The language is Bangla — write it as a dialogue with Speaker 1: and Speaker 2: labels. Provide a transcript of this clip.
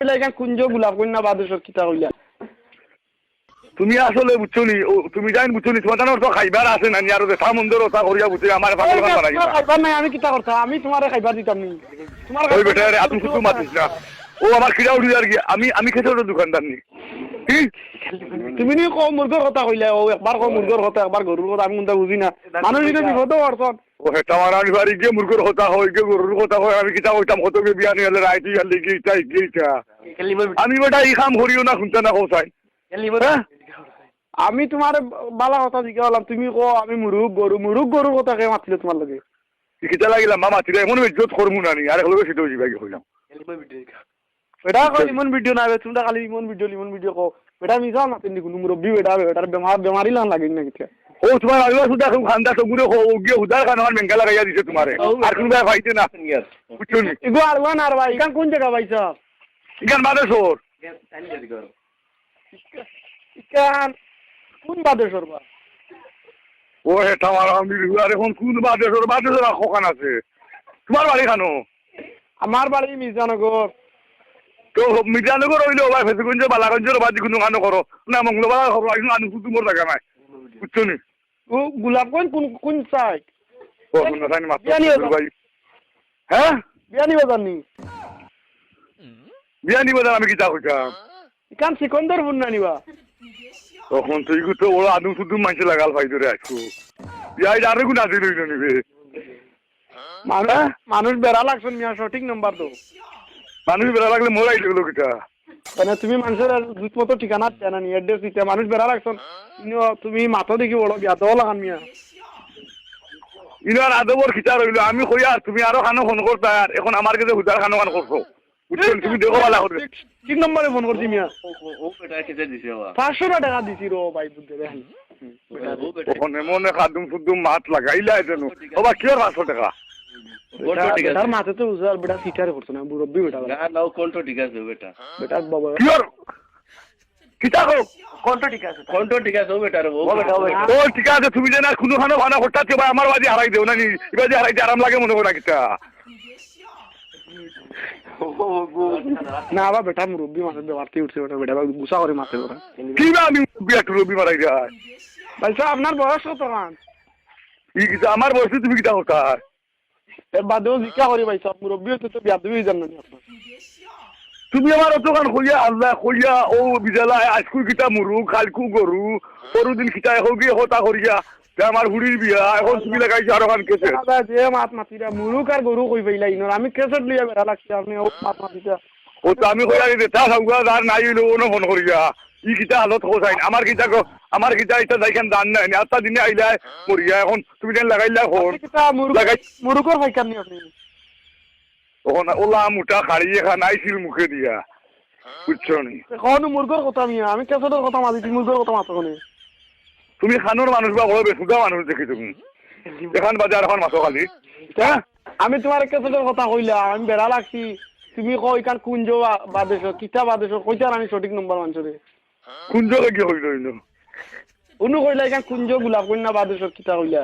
Speaker 1: কইলা এখান কুঞ্জ গোলাপ কন্যা বাদেশ্বর কিতা কইলা
Speaker 2: তুমি আসলে বুঝছো নি তুমি জানি বুঝছো নি তোমার তো খাইবার আছে না আর দেখা মন্দির ওটা করিয়া বুঝছো আমার পাগল কাম বানাই
Speaker 1: খাইবার নাই আমি কিতা করতা আমি তোমারে খাইবার দিতাম নি তোমার
Speaker 2: ওই বেটা রে আপনি শুধু মাতিস না ও আমার খিদা উঠি আর কি আমি খেতে ওটা দোকানদার নি
Speaker 1: তুমি নি কো মুরগর কথা কইলা ও একবার কো মুরগর কথা একবার গরুর কথা আমি কোনটা বুঝি না মানুষ এটা বিপদ অর্থন
Speaker 2: ও হেটা মারানি বাড়ি গিয়ে মুরগর কথা হয় গিয়ে গরুর কথা হয় আমি কিতা কইতাম কত কে বিয়া নিয়ে রাইতি আর লিখি তাই গিয়েছা আমি বেটা এই কাম করিও না শুনতে না কোথায় আমি তোমার বালা কথা জিজ্ঞাসা করলাম তুমি কো আমি মুরুগ গরুর কথা কে মাতিলে তোমার লাগে কিতা লাগিলাম মা মাতিলে এমন ইজ্জত করমু না নি আর হলো সেটাও জিবাই হইলাম
Speaker 1: এটা কো ইমন ভিডিও না তোমরা খালি ইমন ভিডিও কো বেটা মিছা না তিন কোনো মুরব্বি বেটার বেমারি লান লাগে না কিতা
Speaker 2: ও তোমার আগে সুদা খুব খান্দা তো গুরে হো গিয়ে উদার খান আমার মেঙ্গা লাগাইয়া দিছে তোমারে আর কোন ভাই পাইতে না বুঝছো নি
Speaker 1: ইগো আর ওয়ান আর ভাই কান কোন জায়গা পাইছা
Speaker 2: ইগান বাদেশ্বর
Speaker 1: ইকান কোন বাদেশ্বর বা
Speaker 2: ও হেটা আমার আমি আর এখন কোন বাদেশ্বর খোকান আছে তোমার বাড়ি খানো
Speaker 1: আমার বাড়ি মির্জানগর
Speaker 2: তো মির্জানগর হইলো ভাই ফেসগঞ্জ বালাগঞ্জের বাদি কোনো খানো করো না মঙ্গলবার খবর আইনো আনু শুধু মোর জায়গা নাই বুঝছো নি
Speaker 1: ও গোলাপগঞ্জ কোন সাইড
Speaker 2: ও কোন সাইড মাত্র ভাই হ্যাঁ
Speaker 1: বিয়ানি বাজার নি
Speaker 2: বিয়ানি বাজার আমি কিতা কইতাম
Speaker 1: ইকান সিকন্দরপুর না নিবা
Speaker 2: তখন তুই তো ওরা আদম শুধু মানুষ লাগাল ভাই ধরে আসবো ইয়াই আরে কোন আছে লইল নিবে
Speaker 1: মানুষ বেড়া লাগছেন মিয়া সঠিক নাম্বার তো
Speaker 2: মানুষ বেড়া লাগলে মোরাই লাগলো কিটা
Speaker 1: মানে তুমি মানুষের জুত মতো ঠিকানা জানা নি অ্যাড্রেস দিতে মানুষ বেড়া লাগছেন তুমি মাথা দেখি বড় বিয়া তো লাগান মিয়া
Speaker 2: ইনার আদবর খিচা রইলো আমি কইয়া তুমি আরো খানো ফোন করতা আর এখন আমার কাছে হুদার খানো খান করছো বুঝছো তুমি দেখো ভালো করে
Speaker 1: ঠিক নম্বরে ফোন করছি মিয়া
Speaker 3: ও বেটা কেটে দিছে বাবা
Speaker 1: 500 টাকা দিছি রো ভাই বুঝতে দেখেন
Speaker 2: ওখানে মনে খাদুম শুধু মাত লাগাইলা এজন্য বাবা কি আর 500 টাকা
Speaker 1: বেটার মাথা তো উজাল বেটা সিটারে করছ না মুরব্বি বেটা
Speaker 3: না নাও কোনটো ঠিক আছে বেটা
Speaker 1: বেটার বাবা
Speaker 2: কি আর কিতা কো
Speaker 1: কোনটা ঠিক আছে
Speaker 3: কোনটো ঠিক আছে ও বেটা রে ও বেটা
Speaker 2: ও ঠিক আছে তুমি যে না কোনো খানো খানা করতে ভাই আমার বাজি হারাই দেও না নি এবারে হারাইতে আরাম লাগে মনে করে কিতা
Speaker 1: না বাবা বেটা মুরব্বি মাথা দেওয়ারতে উঠছে বেটা গুসা করে মাথা ধরা
Speaker 2: কি না আমি বিয়াট রবি মারাই যায়
Speaker 1: ভাই সাহেব আপনার বয়স কত কান
Speaker 2: ই কিতা আমার বয়সে তুমি কিতা কথা
Speaker 1: এর বাদেও জিজ্ঞা করি ভাই সাহেব মুরব্বি হতে তো বিয়া দিবি জানেন না আপনার
Speaker 2: তুমি আমার অতখান কইয়া আল্লাহ কইয়া ও বিজালা আজকু কিতা মুরু খালকু গরু পরদিন কিতা হোগি হতা করিয়া আমার হুড়ির বিয়া এখন তুমি লাগাইছো আরো খান কেসে
Speaker 1: দাদা যে মাত মাতিরা মুরুক আর গরু কই পাইলা ইনর আমি কেসট লিয়া বেড়া লাগছে আপনি ও মাত মাতিতা
Speaker 2: ও তো আমি কইয়া দিতে তা সঙ্গ আর নাই হইলো ওনো ফোন করিয়া ই কিতা হালত কোসাইন আমার কিতা এটা দেখেন দান নাই আত্তা দিনে আইলা মরিয়া এখন তুমি দেন লাগাইলা ফোন
Speaker 1: কিতা মুরুকর ফাইকার নি আপনি
Speaker 2: তখন ওলা মুটা খাড়িয়ে খানাইছিল মুখে দিয়া বুঝছো নি
Speaker 1: কোন মুরগর কথা মিয়া আমি কেসটের কথা মাতিছি মুরগর কথা মাতো কোনে
Speaker 2: তুমি খানোর মানুষ বা বড় বেসুদা মানুষ দেখি তুমি এখান বাজার এখন মাছো খালি হ্যাঁ
Speaker 1: আমি তোমার কেসটের কথা কইলা আমি বেড়া লাগছি তুমি কই কান কুঞ্জ বাদেশ কিতা বাদেশ কইতার আমি সঠিক নম্বর মানছরে
Speaker 2: কুঞ্জ কি হইল
Speaker 1: উনু কইলা কান কুঞ্জ গোলাপ কন্যা বাদেশ কিতা কইলা